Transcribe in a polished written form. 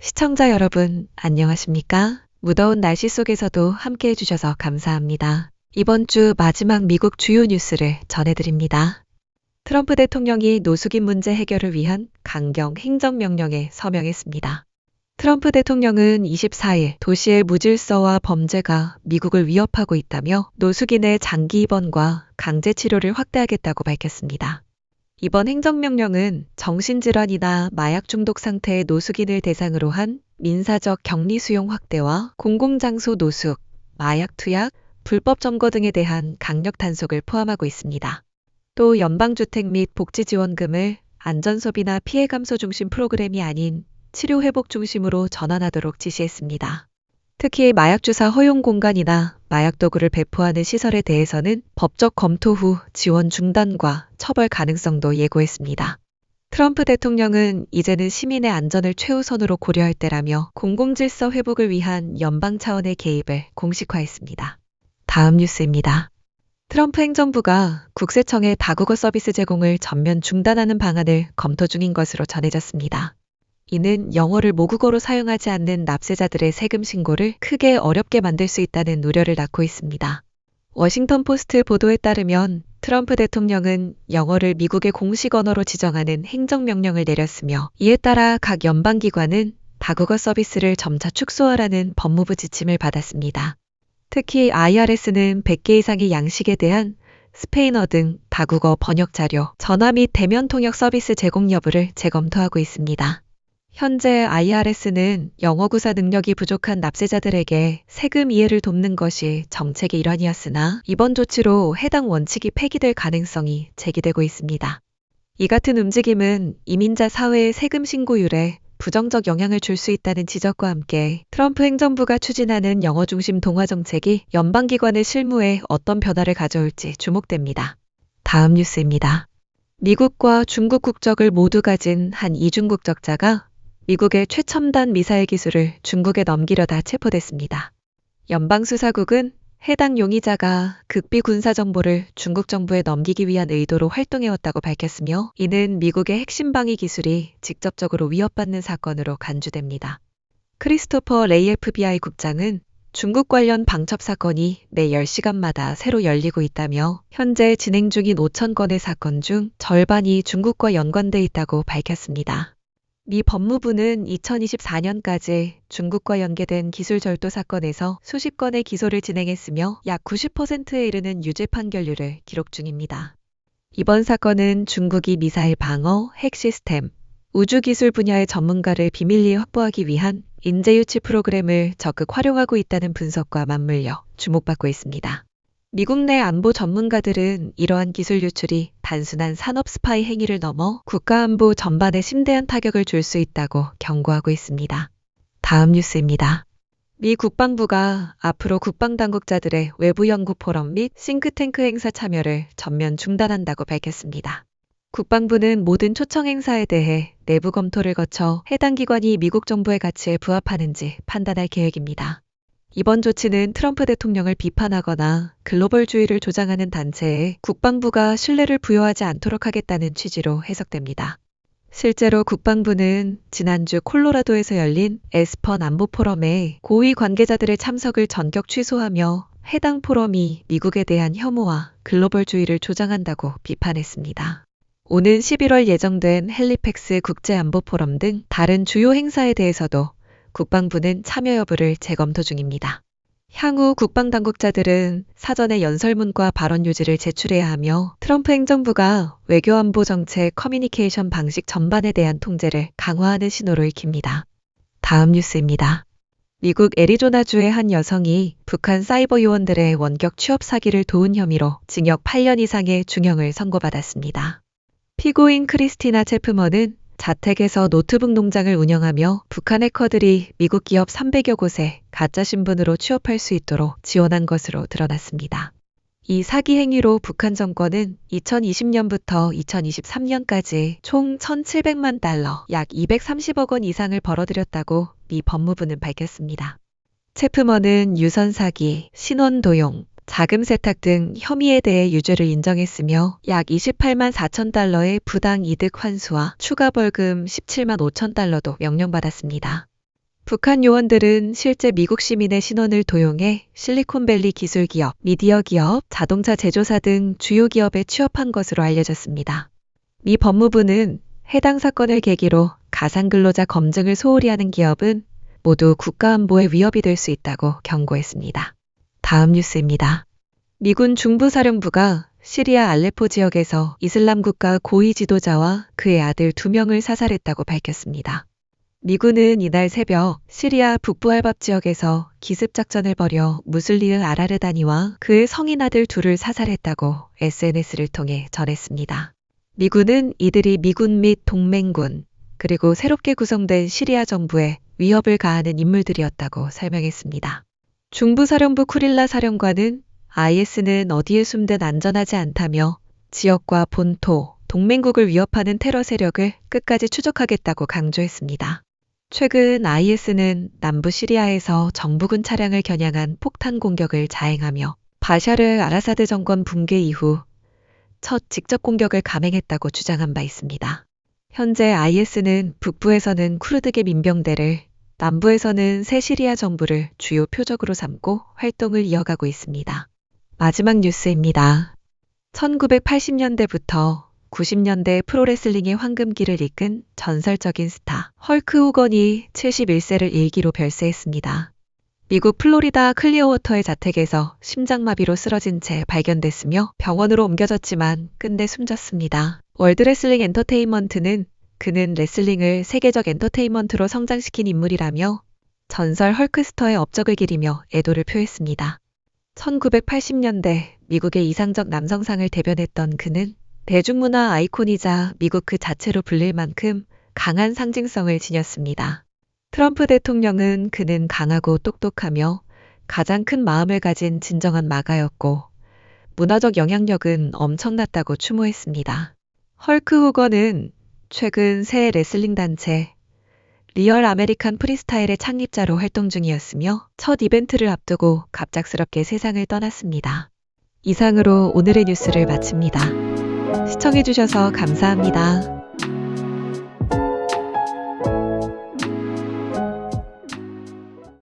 시청자 여러분, 안녕하십니까? 무더운 날씨 속에서도 함께 해주셔서 감사합니다. 이번 주 마지막 미국 주요 뉴스를 전해드립니다. 트럼프 대통령이 노숙인 문제 해결을 위한 강경 행정명령에 서명했습니다. 트럼프 대통령은 24일 도시의 무질서와 범죄가 미국을 위협하고 있다며 노숙인의 장기 입원과 강제 치료를 확대하겠다고 밝혔습니다. 이번 행정명령은 정신질환이나 마약 중독 상태의 노숙인을 대상으로 한 민사적 격리 수용 확대와 공공장소 노숙, 마약 투약, 불법 점거 등에 대한 강력 단속을 포함하고 있습니다. 또 연방주택 및 복지지원금을 안전소비나 피해 감소 중심 프로그램이 아닌 치료 회복 중심으로 전환하도록 지시했습니다. 특히 마약 주사 허용 공간이나 마약 도구를 배포하는 시설에 대해서는 법적 검토 후 지원 중단과 처벌 가능성도 예고했습니다. 트럼프 대통령은 이제는 시민의 안전을 최우선으로 고려할 때라며 공공질서 회복을 위한 연방 차원의 개입을 공식화했습니다. 다음 뉴스입니다. 트럼프 행정부가 국세청의 다국어 서비스 제공을 전면 중단하는 방안을 검토 중인 것으로 전해졌습니다. 이는 영어를 모국어로 사용하지 않는 납세자들의 세금 신고를 크게 어렵게 만들 수 있다는 우려를 낳고 있습니다. 워싱턴 포스트 보도에 따르면 트럼프 대통령은 영어를 미국의 공식 언어로 지정하는 행정명령을 내렸으며 이에 따라 각 연방기관은 다국어 서비스를 점차 축소하라는 법무부 지침을 받았습니다. 특히 IRS는 100개 이상의 양식에 대한 스페인어 등 다국어 번역 자료, 전화 및 대면 통역 서비스 제공 여부를 재검토하고 있습니다. 현재 IRS는 영어 구사 능력이 부족한 납세자들에게 세금 이해를 돕는 것이 정책의 일환이었으나 이번 조치로 해당 원칙이 폐기될 가능성이 제기되고 있습니다. 이 같은 움직임은 이민자 사회의 세금 신고율에 부정적 영향을 줄 수 있다는 지적과 함께 트럼프 행정부가 추진하는 영어 중심 동화 정책이 연방기관의 실무에 어떤 변화를 가져올지 주목됩니다. 다음 뉴스입니다. 미국과 중국 국적을 모두 가진 한 이중 국적자가 미국의 최첨단 미사일 기술을 중국에 넘기려다 체포됐습니다. 연방수사국은 해당 용의자가 극비 군사 정보를 중국 정부에 넘기기 위한 의도로 활동해왔다고 밝혔으며 이는 미국의 핵심 방위 기술이 직접적으로 위협받는 사건으로 간주됩니다. 크리스토퍼 레이 FBI 국장은 중국 관련 방첩 사건이 매 10시간마다 새로 열리고 있다며 현재 진행 중인 5,000건의 사건 중 절반이 중국과 연관돼 있다고 밝혔습니다. 미 법무부는 2024년까지 중국과 연계된 기술 절도 사건에서 수십 건의 기소를 진행했으며 약 90%에 이르는 유죄 판결률을 기록 중입니다. 이번 사건은 중국이 미사일 방어, 핵 시스템, 우주기술 분야의 전문가를 비밀리에 확보하기 위한 인재유치 프로그램을 적극 활용하고 있다는 분석과 맞물려 주목받고 있습니다. 미국 내 안보 전문가들은 이러한 기술 유출이 단순한 산업 스파이 행위를 넘어 국가안보 전반에 심대한 타격을 줄 수 있다고 경고하고 있습니다. 다음 뉴스입니다. 미 국방부가 앞으로 국방당국자들의 외부 연구 포럼 및 싱크탱크 행사 참여를 전면 중단한다고 밝혔습니다. 국방부는 모든 초청 행사에 대해 내부 검토를 거쳐 해당 기관이 미국 정부의 가치에 부합하는지 판단할 계획입니다. 이번 조치는 트럼프 대통령을 비판하거나 글로벌주의를 조장하는 단체에 국방부가 신뢰를 부여하지 않도록 하겠다는 취지로 해석됩니다. 실제로 국방부는 지난주 콜로라도에서 열린 에스펀 안보 포럼에 고위 관계자들의 참석을 전격 취소하며 해당 포럼이 미국에 대한 혐오와 글로벌주의를 조장한다고 비판했습니다. 오는 11월 예정된 헬리팩스 국제안보 포럼 등 다른 주요 행사에 대해서도 국방부는 참여 여부를 재검토 중입니다. 향후 국방당국자들은 사전에 연설문과 발언 요지를 제출해야 하며 트럼프 행정부가 외교안보 정책 커뮤니케이션 방식 전반에 대한 통제를 강화하는 신호로 읽힙니다. 다음 뉴스입니다. 미국 애리조나주의 한 여성이 북한 사이버 요원들의 원격 취업 사기를 도운 혐의로 징역 8년 이상의 중형을 선고받았습니다. 피고인 크리스티나 체프먼은 자택에서 노트북 농장을 운영하며 북한 해커들이 미국 기업 300여 곳에 가짜 신분으로 취업할 수 있도록 지원한 것으로 드러났습니다. 이 사기 행위로 북한 정권은 2020년부터 2023년까지 총 1,700만 달러, 약 230억 원 이상을 벌어들였다고 미 법무부는 밝혔습니다. 체프먼은 유선 사기, 신원 도용, 자금 세탁 등 혐의에 대해 유죄를 인정했으며 약 28만 4천 달러의 부당 이득 환수와 추가 벌금 17만 5천 달러도 명령받았습니다. 북한 요원들은 실제 미국 시민의 신원을 도용해 실리콘밸리 기술기업, 미디어 기업, 자동차 제조사 등 주요 기업에 취업한 것으로 알려졌습니다. 미 법무부는 해당 사건을 계기로 가상근로자 검증을 소홀히 하는 기업은 모두 국가안보에 위협이 될 수 있다고 경고했습니다. 다음 뉴스입니다. 미군 중부사령부가 시리아 알레포 지역에서 이슬람 국가 고위 지도자와 그의 아들 2명을 사살했다고 밝혔습니다. 미군은 이날 새벽 시리아 북부 알밥 지역에서 기습작전을 벌여 무슬리흐 아라르다니와 그의 성인 아들 2를 사살했다고 SNS를 통해 전했습니다. 미군은 이들이 미군 및 동맹군, 그리고 새롭게 구성된 시리아 정부에 위협을 가하는 인물들이었다고 설명했습니다. 중부사령부 쿠릴라 사령관은 IS는 어디에 숨든 안전하지 않다며 지역과 본토, 동맹국을 위협하는 테러 세력을 끝까지 추적하겠다고 강조했습니다. 최근 IS는 남부 시리아에서 정부군 차량을 겨냥한 폭탄 공격을 자행하며 바샤르 아라사드 정권 붕괴 이후 첫 직접 공격을 감행했다고 주장한 바 있습니다. 현재 IS는 북부에서는 쿠르드계 민병대를, 남부에서는 새 시리아 정부를 주요 표적으로 삼고 활동을 이어가고 있습니다. 마지막 뉴스입니다. 1980년대부터 90년대 프로레슬링의 황금기를 이끈 전설적인 스타 헐크 호건이 71세를 일기로 별세했습니다. 미국 플로리다 클리어워터의 자택에서 심장마비로 쓰러진 채 발견됐으며 병원으로 옮겨졌지만 끝내 숨졌습니다. 월드레슬링 엔터테인먼트는 그는 레슬링을 세계적 엔터테인먼트로 성장시킨 인물이라며 전설 헐크스터의 업적을 기리며 애도를 표했습니다. 1980년대 미국의 이상적 남성상을 대변했던 그는 대중문화 아이콘이자 미국 그 자체로 불릴 만큼 강한 상징성을 지녔습니다. 트럼프 대통령은 그는 강하고 똑똑하며 가장 큰 마음을 가진 진정한 마가였고 문화적 영향력은 엄청났다고 추모했습니다. 헐크 호건은 최근 새 레슬링 단체 리얼 아메리칸 프리스타일의 창립자로 활동 중이었으며 첫 이벤트를 앞두고 갑작스럽게 세상을 떠났습니다. 이상으로 오늘의 뉴스를 마칩니다. 시청해주셔서 감사합니다.